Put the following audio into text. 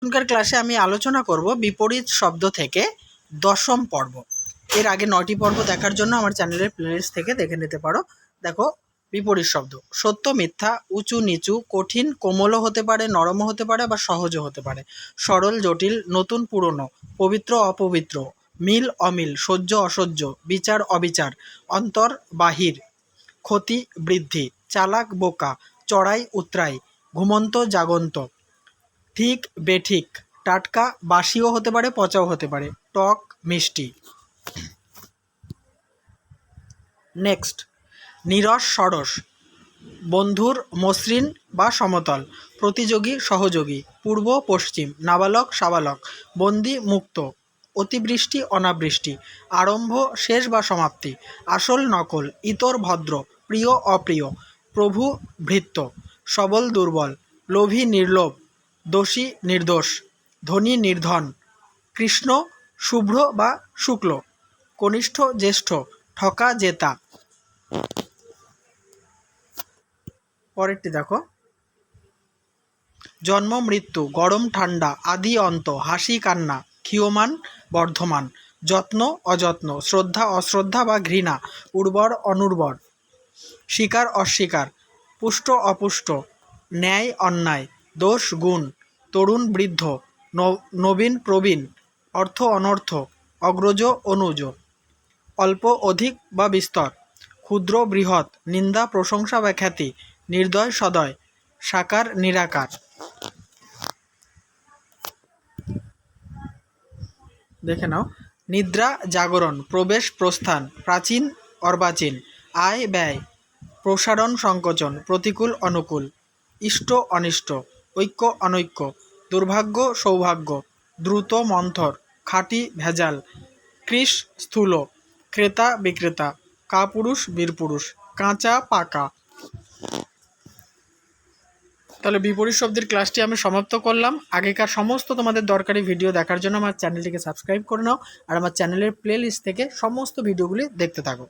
এখনকার ক্লাসে আমি আলোচনা করব বিপরীত শব্দ থেকে দশম পর্ব। এর আগে 9টি পর্ব দেখার জন্য আমার চ্যানেলের প্লেলিস্ট থেকে দেখে নিতে পারো। দেখো, বিপরীত শব্দ: সত্য মিথ্যা, উঁচু নিচু, কঠিন কোমলও হতে পারে, নরমও হতে পারে, বা সহজও হতে পারে। সরল জটিল, নতুন পুরনো, পবিত্র অপবিত্র, মিল অমিল, সহ্য অসহ্য, বিচার অবিচার, অন্তর বাহির, ক্ষতি বৃদ্ধি, চালাক বোকা, চড়াই উতরাই, ঘুমন্ত জাগন্ত, ঠিক বেঠিক, টাটকা বাসিও হতে পারে, পচাও হতে পারে, টক মিষ্টি। নেক্সট, নিরস সরস, বন্ধুর মসৃণ বা সমতল, প্রতিযোগী সহযোগী, পূর্ব পশ্চিম, নাবালক সাবালক, বন্দি মুক্ত, অতিবৃষ্টি অনাবৃষ্টি, আরম্ভ শেষ বা সমাপ্তি, আসল নকল, ইতর ভদ্র, প্রিয় অপ্রিয়, প্রভু ভৃত্য, সবল দুর্বল, লোভী নির্লোভ, দোষী নির্দোষ, ধনী নির্ধন, কৃষ্ণ শুভ্র বা শুক্ল, কনিষ্ঠ জ্যেষ্ঠ, ঠকা জেতা। পরেরটি দেখো, জন্ম মৃত্যু, গরম ঠান্ডা, আদি অন্ত, হাসি কান্না, ক্ষীয়মান বর্ধমান, যত্ন অযত্ন, শ্রদ্ধা অশ্রদ্ধা বা ঘৃণা, উর্বর অনুর্বর, স্বীকার অস্বীকার, পুষ্ট অপুষ্ট, ন্যায় অন্যায়, দোষ গুণ, তরুণ বৃদ্ধ, নবীন প্রবীণ, অর্থ অনর্থ, অগ্রজ অনুজ, অল্প অধিক বা বিস্তর, ক্ষুদ্র বৃহৎ, নিন্দা প্রশংসা বা খ্যাতি, নির্দয় সদয়, সাকার নিরাকার। দেখে নাও, নিদ্রা জাগরণ, প্রবেশ প্রস্থান, প্রাচীন অর্বাচীন, আয় ব্যয়, প্রসারণ সংকোচন, প্রতিকূল অনুকূল, ইষ্ট অনিষ্ট, ঐক্য অনৈক্য, দুর্ভাগ্য সৌভাগ্য, দ্রুত মন্থর, খাঁটি ভেজাল, কৃশ স্থূল, ক্রেতা বিক্রেতা, কাপুরুষ বীরপুরুষ, কাঁচা পাকা। তাহলে বিপরীত শব্দের ক্লাসটি আমি সমাপ্ত করলাম। আগেকার সমস্ত তোমাদের দরকারি ভিডিও দেখার জন্য আমার চ্যানেলটিকে সাবস্ক্রাইব করে নাও, আর আমার চ্যানেলের প্লেলিস্ট থেকে সমস্ত ভিডিওগুলি দেখতে থাকো।